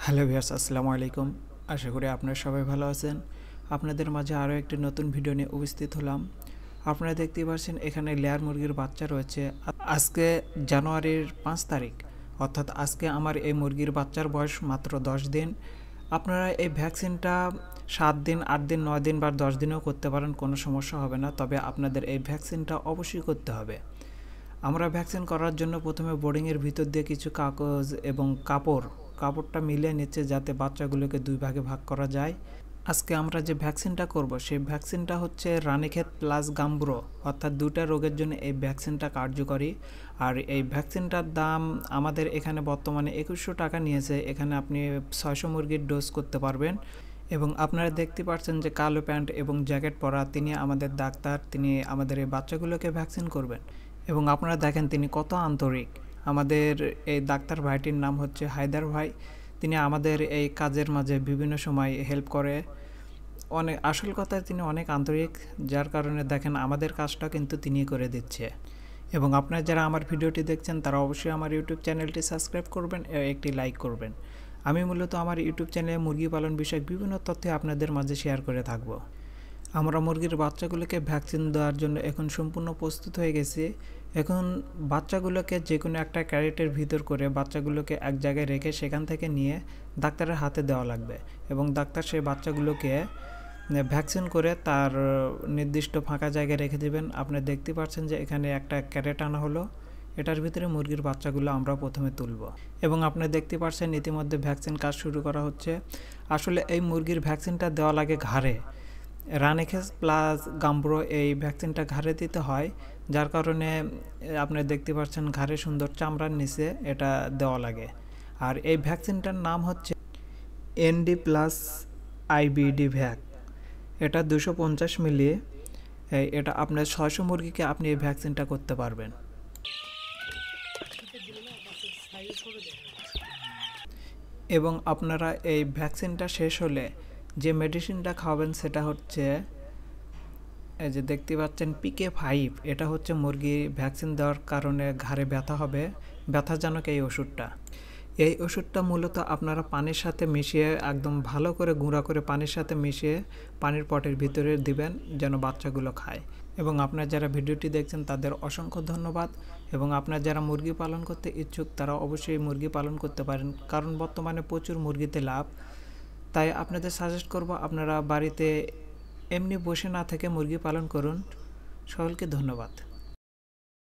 Hello viewers, আসসালামু আলাইকুম। আশা করি আপনারা সবাই ভালো আছেন। আপনাদের মাঝে আরও একটি নতুন ভিডিও নিয়ে উপস্থিত হলাম। আপনারা দেখতেই পাচ্ছেন এখানে লেয়ার মুরগির বাচ্চা রয়েছে। আজকে জানুয়ারির 5 তারিখ, অর্থাৎ আজকে আমার এই মুরগির বাচ্চার বয়স মাত্র 10 দিন। আপনারা এই ভ্যাকসিনটা 7 দিন, 8 দিন, 9 দিন বা 10 দিনেও করতে পারেন, কোনো সমস্যা হবে না। তবে আপনাদের এই ভ্যাকসিনটা অবশ্যই করতে হবে। আমরা ভ্যাকসিন করার জন্য প্রথমে বোর্ডিংয়ের ভিতর দিয়ে কিছু কাগজ এবং কাপড়টা মিলিয়ে নিচ্ছে, যাতে বাচ্চাগুলোকে দুই ভাগে ভাগ করা যায়। আজকে আমরা যে ভ্যাকসিনটা করব সেই ভ্যাকসিনটা হচ্ছে রানীক্ষেত প্লাস গাম্বুরো, অর্থাৎ দুটা রোগের জন্য এই ভ্যাকসিনটা কার্যকরী। আর এই ভ্যাকসিনটার দাম আমাদের এখানে বর্তমানে 2100 টাকা নিয়েছে। এখানে আপনি 600 মুরগির ডোজ করতে পারবেন। এবং আপনারা দেখতে পাচ্ছেন যে কালো প্যান্ট এবং জ্যাকেট পরা তিনি আমাদের ডাক্তার, তিনি আমাদের এই বাচ্চাগুলোকে ভ্যাকসিন করবেন। এবং আপনারা দেখেন তিনি কত আন্তরিক। আমাদের এই ডাক্তার ভাইটির নাম হচ্ছে হায়দার ভাই। তিনি আমাদের এই কাজের মাঝে বিভিন্ন সময় হেল্প করে। আসল কথায় তিনি অনেক আন্তরিক, যার কারণে দেখেন আমাদের কাজটা কিন্তু তিনি করে দিচ্ছে। এবং আপনারা যারা আমার ভিডিওটি দেখছেন তারা অবশ্যই আমার ইউটিউব চ্যানেলটি সাবস্ক্রাইব করবেন, একটি লাইক করবেন। আমি মূলত আমার ইউটিউব চ্যানেলে মুরগি পালন বিষয়ক বিভিন্ন তথ্য আপনাদের মাঝে শেয়ার করে থাকব। আমরা মুরগির বাচ্চাগুলোকে ভ্যাকসিন দেওয়ার জন্য এখন সম্পূর্ণ প্রস্তুত হয়ে গেছি। এখন বাচ্চাগুলোকে যে কোনো একটা ক্যারেটের ভিতর করে বাচ্চাগুলোকে এক জায়গায় রেখে সেখান থেকে নিয়ে ডাক্তারের হাতে দেওয়া লাগবে। এবং ডাক্তার সেই বাচ্চাগুলোকে ভ্যাকসিন করে তার নির্দিষ্ট ফাঁকা জায়গায় রেখে দেবেন। আপনারা দেখতে পাচ্ছেন যে এখানে একটা ক্যারেট আনা হলো, এটার ভিতরে মুরগির বাচ্চাগুলো আমরা প্রথমে তুলব। এবং আপনারা দেখতে পাচ্ছেন ইতিমধ্যে ভ্যাকসিন কাজ শুরু করা হচ্ছে। আসলে এই মুরগির ভ্যাকসিনটা দেওয়া লাগে ঘাড়ে। রানীক্ষেত প্লাস গাম্বুরো এই ভ্যাকসিনটা ঘাড়ে দিতে হয়, যার কারণে আপনারা দেখতে পাচ্ছেন ঘাড়ে সুন্দর চামড়ার নিচে এটা দেওয়া লাগে। আর এই ভ্যাকসিনটার নাম হচ্ছে এনডি প্লাস আইবিডি ভ্যাক। এটা 250 মিলি। এটা আপনার 600 মুরগিকে আপনি এই ভ্যাকসিনটা করতে পারবেন। এবং আপনারা এই ভ্যাকসিনটা শেষ হলে যে মেডিসিনটা খাওয়াবেন সেটা হচ্ছে, এই যে দেখতে পাচ্ছেন PK5। এটা হচ্ছে মুরগি ভ্যাকসিন দেওয়ার কারণে ঘাড়ে ব্যথা হবে, ব্যথাজনক এই ওষুধটা। এই ওষুধটা মূলত আপনারা পানির সাথে মিশিয়ে একদম ভালো করে গুঁড়া করে পানির সাথে মিশিয়ে পানির পটের ভিতরে দিবেন যেন বাচ্চাগুলো খায়। এবং আপনারা যারা ভিডিওটি দেখছেন তাদের অসংখ্য ধন্যবাদ। এবং আপনারা যারা মুরগি পালন করতে ইচ্ছুক তারা অবশ্যই মুরগি পালন করতে পারেন, কারণ বর্তমানে প্রচুর মুরগিতে লাভ। তাই আপনাদের সাজেস্ট করব আপনারা বাড়িতে এমনি বসে না থেকে মুরগি পালন করুন। সকলকে ধন্যবাদ।